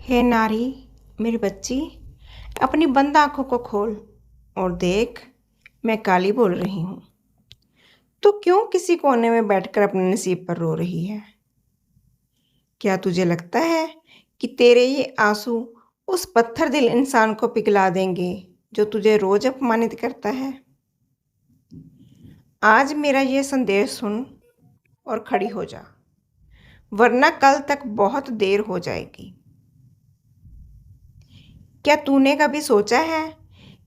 हे नारी, मेरी बच्ची, अपनी बंद आंखों को खोल और देख, मैं काली बोल रही हूँ। तू क्यों किसी कोने में बैठकर अपने नसीब पर रो रही है? क्या तुझे लगता है कि तेरे ये आंसू उस पत्थर दिल इंसान को पिघला देंगे जो तुझे रोज अपमानित करता है? आज मेरा ये संदेश सुन और खड़ी हो जा, वरना कल तक बहुत देर हो जाएगी। क्या तूने कभी सोचा है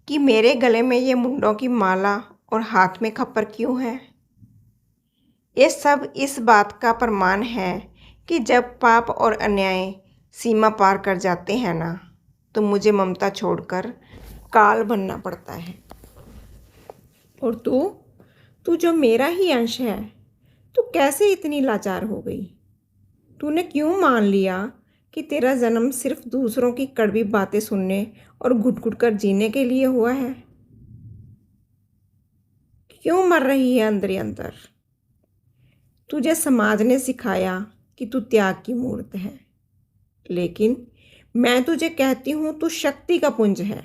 कि मेरे गले में ये मुंडों की माला और हाथ में खप्पर क्यों है? ये सब इस बात का प्रमाण है कि जब पाप और अन्याय सीमा पार कर जाते हैं ना, तो मुझे ममता छोड़कर काल बनना पड़ता है। और तू जो मेरा ही अंश है, तू कैसे इतनी लाचार हो गई? तूने क्यों मान लिया कि तेरा जन्म सिर्फ दूसरों की कड़वी बातें सुनने और घुट-घुट कर जीने के लिए हुआ है? क्यों मर रही है अंदर ही अंदर? तुझे समाज ने सिखाया कि तू त्याग की मूर्त है, लेकिन मैं तुझे कहती हूँ तू शक्ति का पुंज है।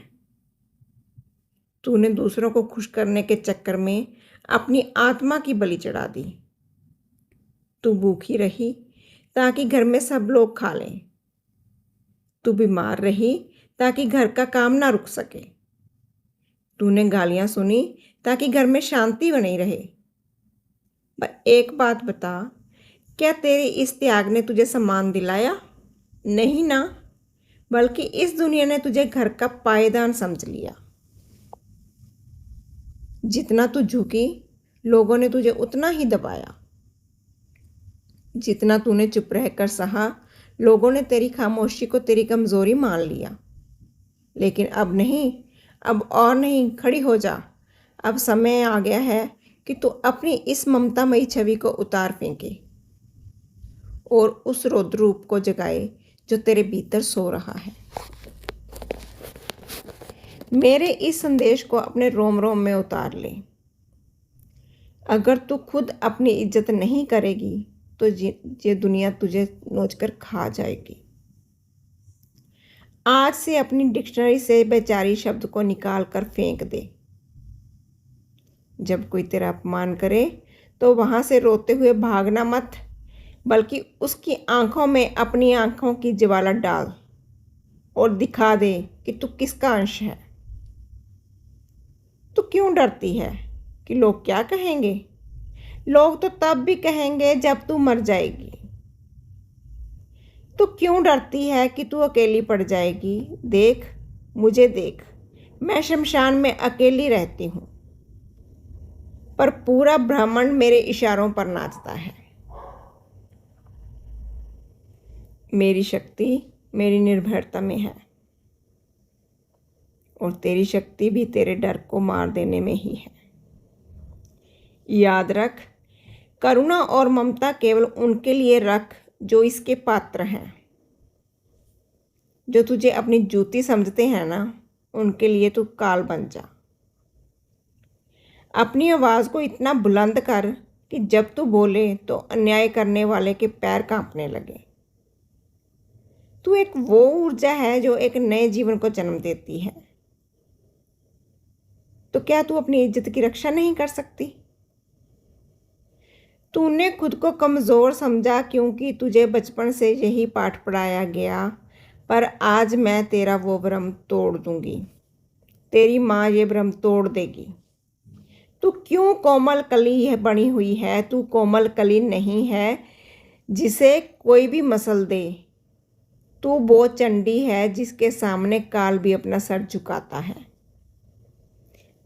तूने दूसरों को खुश करने के चक्कर में अपनी आत्मा की बलि चढ़ा दी। तू भूखी रही ताकि घर में सब लोग खा लें। तू बीमार रही ताकि घर का काम ना रुक सके। तूने गालियां सुनी ताकि घर में शांति बनी रहे। पर एक बात बता, क्या तेरे इस त्याग ने तुझे सम्मान दिलाया? नहीं ना, बल्कि इस दुनिया ने तुझे घर का पायदान समझ लिया। जितना तू झुकी, लोगों ने तुझे उतना ही दबाया। जितना तूने चुप रहकर सहा, लोगों ने तेरी खामोशी को तेरी कमजोरी मान लिया। लेकिन अब नहीं, अब और नहीं, खड़ी हो जा। अब समय आ गया है कि तू अपनी इस ममतामयी छवि को उतार फेंके और उस रौद्र रूप को जगाए जो तेरे भीतर सो रहा है। मेरे इस संदेश को अपने रोम रोम में उतार ले। अगर तू खुद अपनी इज्जत नहीं करेगी तो ये दुनिया तुझे नोचकर खा जाएगी। आज से अपनी डिक्शनरी से बेचारी शब्द को निकाल कर फेंक दे। जब कोई तेरा अपमान करे तो वहां से रोते हुए भागना मत, बल्कि उसकी आंखों में अपनी आंखों की ज्वाला डाल और दिखा दे कि तू किसका अंश है। तू क्यों डरती है कि लोग क्या कहेंगे? लोग तो तब भी कहेंगे जब तू मर जाएगी। तू क्यों डरती है कि तू अकेली पड़ जाएगी? देख, मुझे देख, मैं शमशान में अकेली रहती हूँ, पर पूरा ब्रह्मांड मेरे इशारों पर नाचता है। मेरी शक्ति मेरी निर्भरता में है, और तेरी शक्ति भी तेरे डर को मार देने में ही है। याद रख, करुणा और ममता केवल उनके लिए रख जो इसके पात्र हैं। जो तुझे अपनी जूती समझते हैं ना, उनके लिए तू काल बन जा। अपनी आवाज़ को इतना बुलंद कर कि जब तू बोले तो अन्याय करने वाले के पैर कांपने लगे। तू एक वो ऊर्जा है जो एक नए जीवन को जन्म देती है। तो क्या तू अपनी इज्जत की रक्षा नहीं कर सकती? तूने खुद को कमज़ोर समझा क्योंकि तुझे बचपन से यही पाठ पढ़ाया गया, पर आज मैं तेरा वो भ्रम तोड़ दूंगी। तेरी माँ ये भ्रम तोड़ देगी। तू क्यों कोमल कली है बनी हुई है? तू कोमल कली नहीं है जिसे कोई भी मसल दे। तू वो चंडी है जिसके सामने काल भी अपना सर झुकाता है।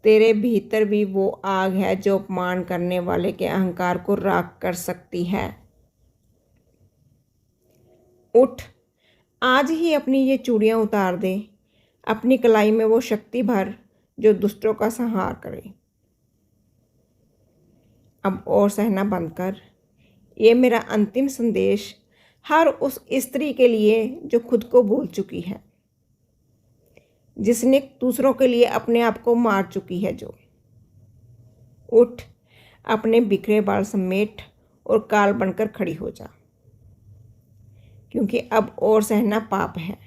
तेरे भीतर भी वो आग है जो अपमान करने वाले के अहंकार को राख कर सकती है। उठ, आज ही अपनी ये चूड़ियाँ उतार दे। अपनी कलाई में वो शक्ति भर जो दुष्टों का संहार करे। अब और सहना बंद कर। ये मेरा अंतिम संदेश हर उस स्त्री के लिए जो खुद को भूल चुकी है, जिसने दूसरों के लिए अपने आप को मार चुकी है। जो उठ, अपने बिखरे बाल समेट और काल बनकर खड़ी हो जा, क्योंकि अब और सहना पाप है।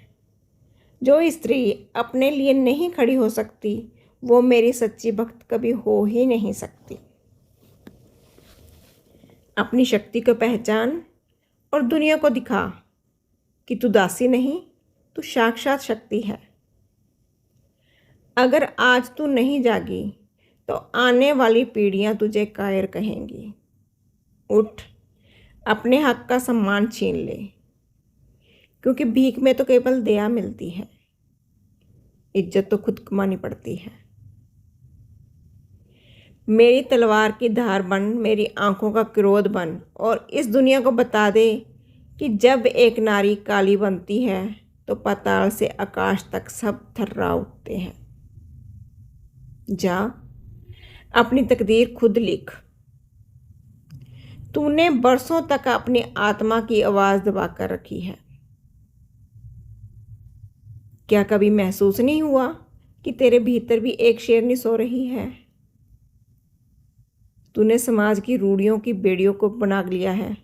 जो स्त्री अपने लिए नहीं खड़ी हो सकती वो मेरी सच्ची भक्त कभी हो ही नहीं सकती। अपनी शक्ति को पहचान और दुनिया को दिखा कि तू दासी नहीं, तू साक्षात शक्ति है। अगर आज तू नहीं जागी तो आने वाली पीढ़ियां तुझे कायर कहेंगी। उठ, अपने हक का सम्मान छीन ले, क्योंकि भीख में तो केवल दया मिलती है, इज्जत तो खुद कमानी पड़ती है। मेरी तलवार की धार बन, मेरी आंखों का क्रोध बन और इस दुनिया को बता दे कि जब एक नारी काली बनती है तो पाताल से आकाश तक सब थर्रा उठते हैं। जा, अपनी तकदीर खुद लिख। तूने बरसों तक अपनी आत्मा की आवाज़ दबाकर रखी है। क्या कभी महसूस नहीं हुआ कि तेरे भीतर भी एक शेरनी सो रही है? तूने समाज की रूढ़ियों की बेड़ियों को बना लिया है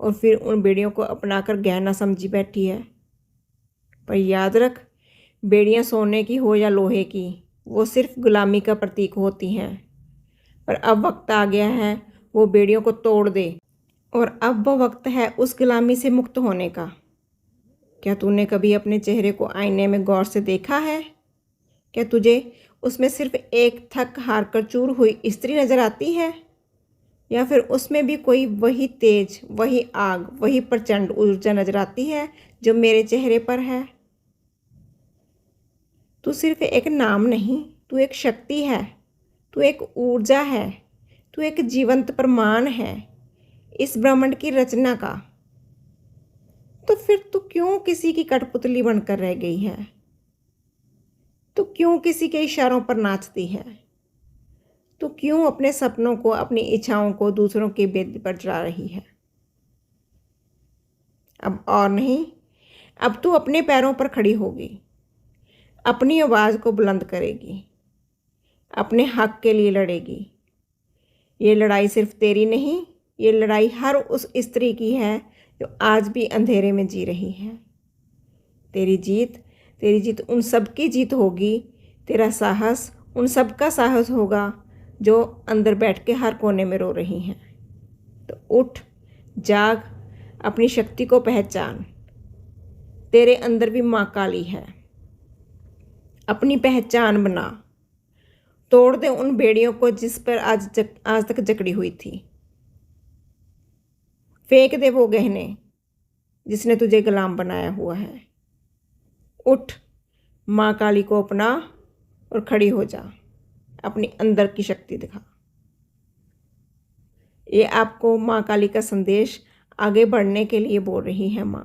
और फिर उन बेड़ियों को अपनाकर गहना समझी बैठी है। पर याद रख, बेड़ियां सोने की हो या लोहे की, वो सिर्फ गुलामी का प्रतीक होती हैं। पर अब वक्त आ गया है वो बेड़ियों को तोड़ दे, और अब वो वक्त है उस गुलामी से मुक्त होने का। क्या तूने कभी अपने चेहरे को आईने में गौर से देखा है? क्या तुझे उसमें सिर्फ एक थक हार कर चूर हुई स्त्री नज़र आती है, या फिर उसमें भी कोई वही तेज, वही आग, वही प्रचंड ऊर्जा नजर आती है जो मेरे चेहरे पर है? तू सिर्फ एक नाम नहीं, तू एक शक्ति है, तू एक ऊर्जा है, तू एक जीवंत प्रमाण है इस ब्रह्मांड की रचना का। तो फिर तू क्यों किसी की कठपुतली बनकर रह गई है? तू क्यों किसी के इशारों पर नाचती है? तू क्यों अपने सपनों को, अपनी इच्छाओं को दूसरों की बेद पर चढ़ा रही है? अब और नहीं, अब तू अपने पैरों पर खड़ी होगी, अपनी आवाज़ को बुलंद करेगी, अपने हक के लिए लड़ेगी। ये लड़ाई सिर्फ तेरी नहीं, ये लड़ाई हर उस स्त्री की है जो आज भी अंधेरे में जी रही है। तेरी जीत उन सब की जीत होगी। तेरा साहस उन सब का साहस होगा जो अंदर बैठ के हर कोने में रो रही हैं। तो उठ, जाग, अपनी शक्ति को पहचान। तेरे अंदर भी माँ काली है। अपनी पहचान बना, तोड़ दे उन बेड़ियों को जिस पर आज तक जकड़ी हुई थी। फेंक दे वो गहने जिसने तुझे गुलाम बनाया हुआ है। उठ, माँ काली को अपना और खड़ी हो जा, अपनी अंदर की शक्ति दिखा। ये आपको माँ काली का संदेश आगे बढ़ने के लिए बोल रही है माँ।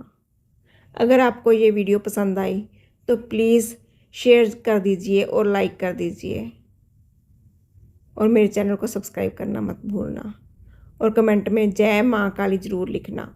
अगर आपको ये वीडियो पसंद आई तो प्लीज़ शेयर कर दीजिए और लाइक कर दीजिए, और मेरे चैनल को सब्सक्राइब करना मत भूलना, और कमेंट में जय माँ काली ज़रूर लिखना।